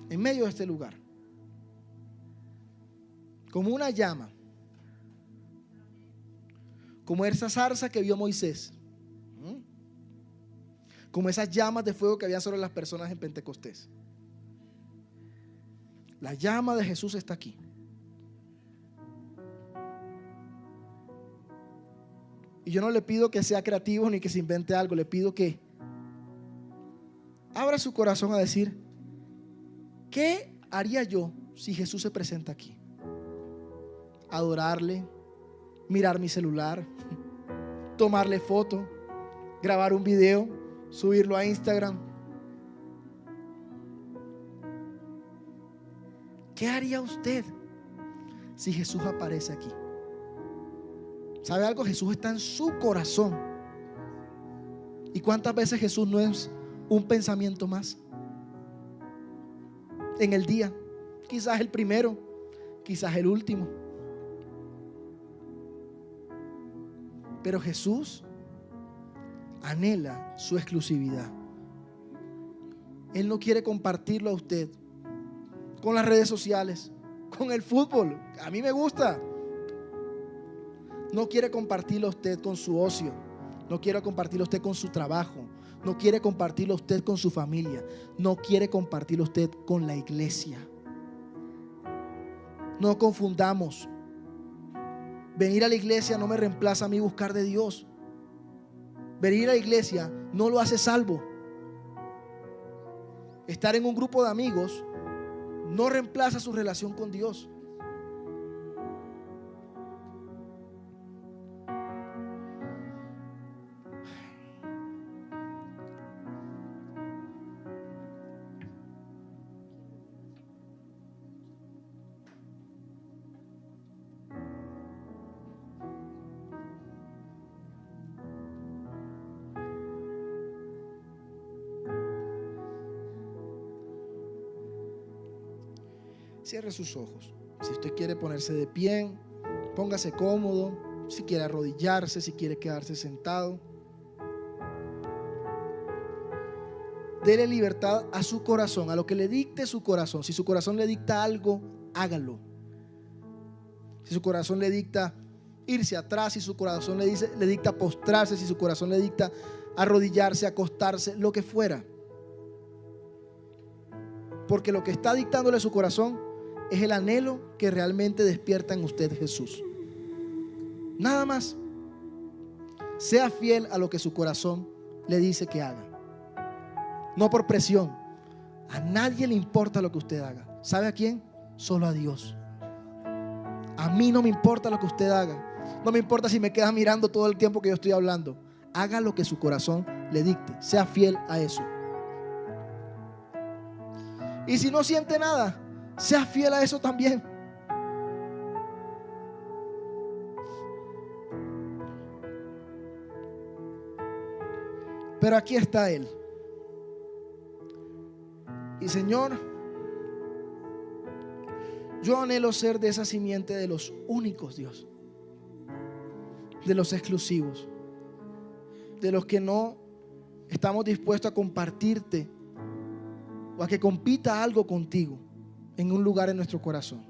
en medio de este lugar, como una llama, como esa zarza que vio Moisés, como esas llamas de fuego que habían sobre las personas en Pentecostés. La llama de Jesús está aquí. Y yo no le pido que sea creativo ni que se invente algo, le pido que abra su corazón a decir, ¿qué haría yo si Jesús se presenta aquí? Adorarle, mirar mi celular, tomarle foto, grabar un video, subirlo a Instagram. ¿Qué haría usted si Jesús aparece aquí? ¿Sabe algo? Jesús está en su corazón. ¿Y cuántas veces Jesús no es un pensamiento más en el día? Quizás el primero, quizás el último. Pero Jesús anhela su exclusividad. Él no quiere compartirlo a usted con las redes sociales, con el fútbol. A mí me gusta. No quiere compartirlo a usted con su ocio. No quiere compartirlo a usted con su trabajo. No quiere compartirlo a usted con su familia. No quiere compartirlo a usted con la iglesia. No confundamos. Venir a la iglesia no me reemplaza a mí buscar de Dios. Venir a la iglesia no lo hace salvo. Estar en un grupo de amigos no reemplaza su relación con Dios. Cierre sus ojos. Si usted quiere ponerse de pie, póngase cómodo. Si quiere arrodillarse, si quiere quedarse sentado. Dele libertad a su corazón, a lo que le dicte su corazón. Si su corazón le dicta algo, hágalo. Si su corazón le dicta irse atrás, si su corazón le dicta postrarse, si su corazón le dicta arrodillarse, acostarse, lo que fuera. Porque lo que está dictándole su corazón es el anhelo que realmente despierta en usted Jesús. Nada más. Sea fiel a lo que su corazón le dice que haga. No por presión. A nadie le importa lo que usted haga. ¿Sabe a quién? Solo a Dios. A mí no me importa lo que usted haga. No me importa si me queda mirando todo el tiempo que yo estoy hablando. Haga lo que su corazón le dicte. Sea fiel a eso. Y si no siente nada, sea fiel a eso también. Pero aquí está Él. Y Señor, yo anhelo ser de esa simiente de los únicos, Dios, de los exclusivos, de los que no estamos dispuestos a compartirte o a que compita algo contigo en un lugar en nuestro corazón.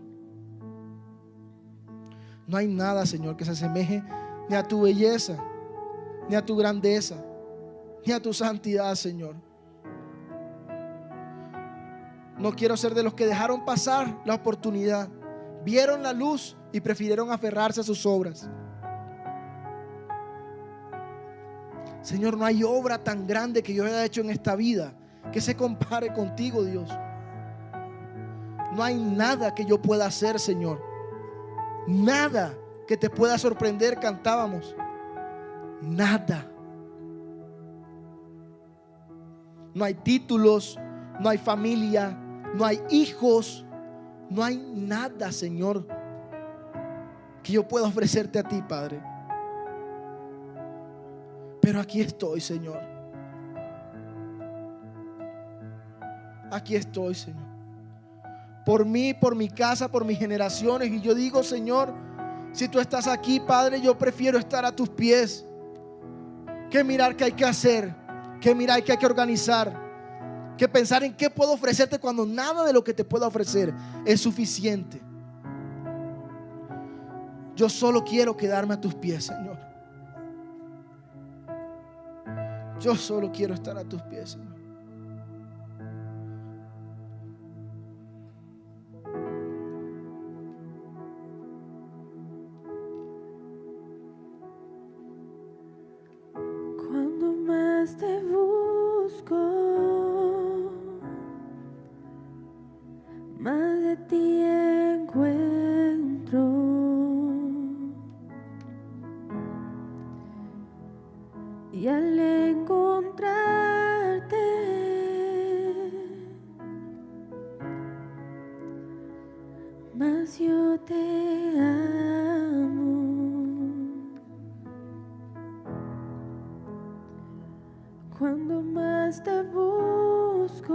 No hay nada, Señor, que se asemeje ni a tu belleza, ni a tu grandeza, ni a tu santidad, Señor. No quiero ser de los que dejaron pasar la oportunidad vieron la luz y prefirieron aferrarse a sus obras. Señor, no hay obra tan grande que yo haya hecho en esta vida que se compare contigo, Dios. No hay nada que yo pueda hacer, Señor. Nada que te pueda sorprender, cantábamos. Nada. No hay títulos, no hay familia, no hay hijos, no hay nada, Señor, que yo pueda ofrecerte a ti, Padre. Pero aquí estoy, Señor. Aquí estoy, Señor. Por mí, por mi casa, por mis generaciones. Y yo digo, Señor, si tú estás aquí, Padre, yo prefiero estar a tus pies que mirar qué hay que hacer, que mirar qué hay que organizar, que pensar en qué puedo ofrecerte cuando nada de lo que te pueda ofrecer es suficiente. Yo solo quiero quedarme a tus pies, Señor. Yo solo quiero estar a tus pies, Señor. Cuando más te busco, más de ti encuentro. Y al encontrarte, más yo te amo. Cuando más te busco,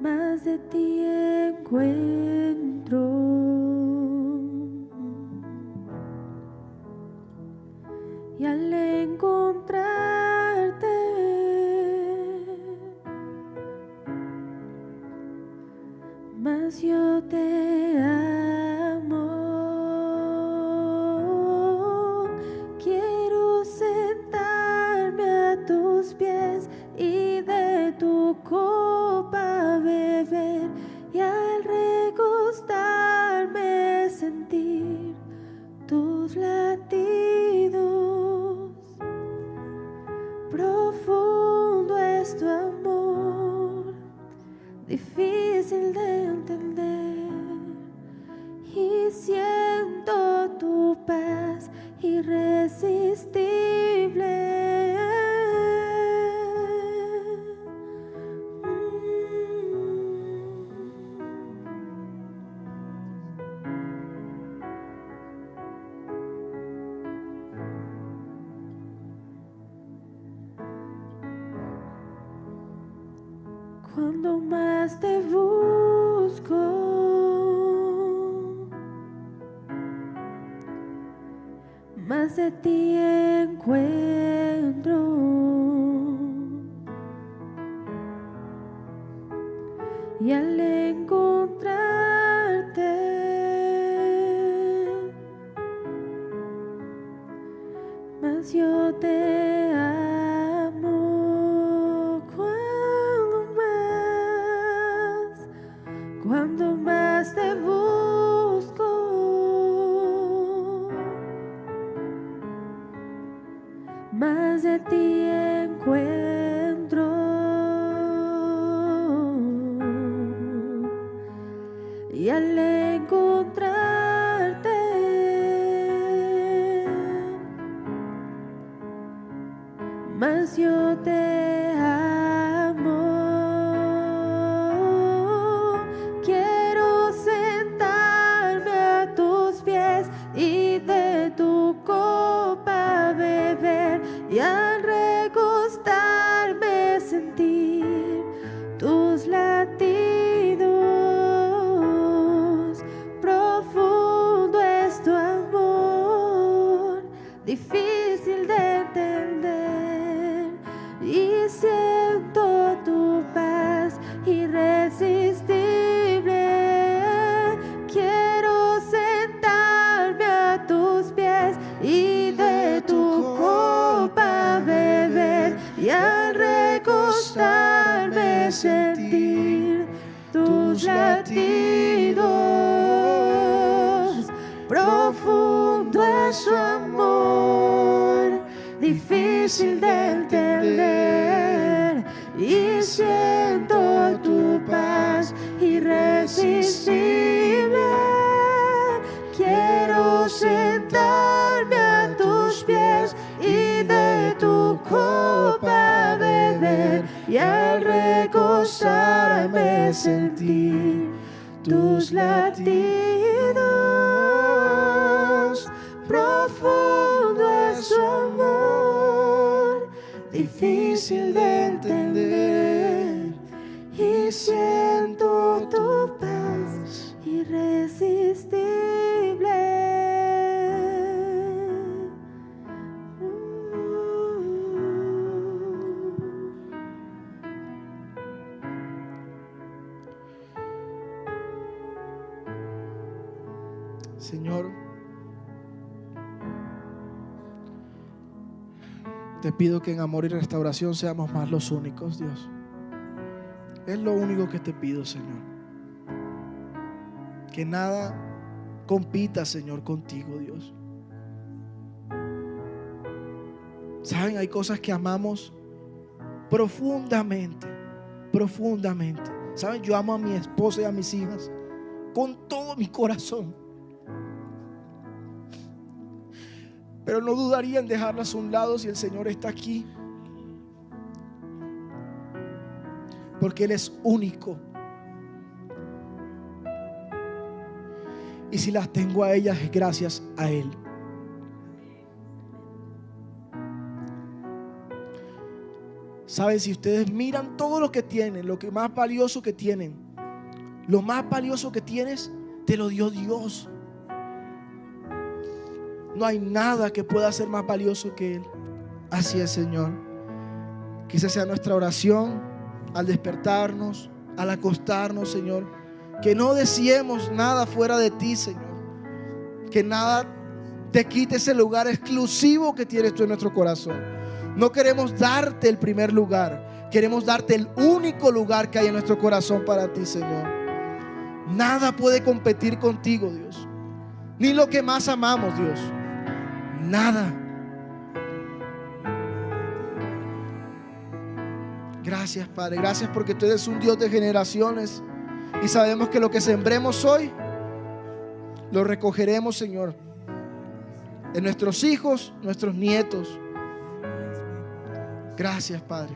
más de ti encuentro. Y al encontrarte, más yo te amo. Quiero sentarme a tus pies y de tu copa beber, y al recostarme sentir tus latidos. Profundo es tu amor, difícil de entender, y siento tu paz irresistible. Cuando más te busco, más de ti encuentro. Y al encontrarte, más yo te amo. Cuando más te busco, más de ti encuentro. Y al encontrarte, más yo te amo. Quiero sentarme a tus pies y de tu copa beber, y al recostarme sentir tus latidos. Profundo es tu amor, difícil de entender, y su amor, difícil de entender, y siento tu paz irresistible. Quiero sentarme a tus pies y de tu copa beber, y al recostarme sentir tus latidos. Profundo es tu amor, difícil de entender, y siento tu paz irresistible. Señor, te pido que en amor y restauración seamos más los únicos, Dios. Es lo único que te pido, Señor. Que nada compita, Señor, contigo, Dios. Saben, hay cosas que amamos profundamente, profundamente. Saben, yo amo a mi esposa y a mis hijas con todo mi corazón. Pero no dudaría en dejarlas a un lado si el Señor está aquí. Porque Él es único. Y si las tengo a ellas es gracias a Él. Saben, si ustedes miran todo lo que tienen, lo que más valioso que tienen, lo más valioso que tienes, te lo dio Dios. No hay nada que pueda ser más valioso que Él. Así es, Señor. Que esa sea nuestra oración al despertarnos, al acostarnos, Señor. Que no deseemos nada fuera de ti, Señor. Que nada te quite ese lugar exclusivo que tienes tú en nuestro corazón. No queremos darte el primer lugar. Queremos darte el único lugar que hay en nuestro corazón para ti, Señor. Nada puede competir contigo, Dios. Ni lo que más amamos, Dios. Nada. Gracias, Padre. Gracias porque tú eres un Dios de generaciones. Y sabemos que lo que sembremos hoy lo recogeremos, Señor, en nuestros hijos, nuestros nietos. Gracias, Padre.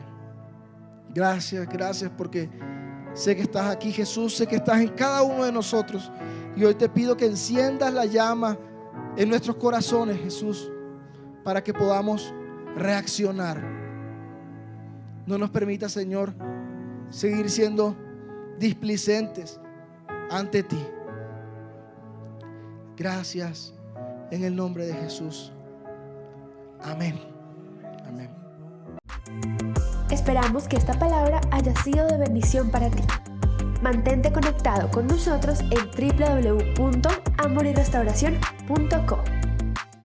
Gracias, gracias porque sé que estás aquí, Jesús. Sé que estás en cada uno de nosotros. Y hoy te pido que enciendas la llama en nuestros corazones, Jesús, para que podamos reaccionar. No nos permita, Señor, seguir siendo displicentes ante ti. Gracias en el nombre de Jesús. Amén. Amén. Esperamos que esta palabra haya sido de bendición para ti. Mantente conectado con nosotros en www.amoryrestauracion.co.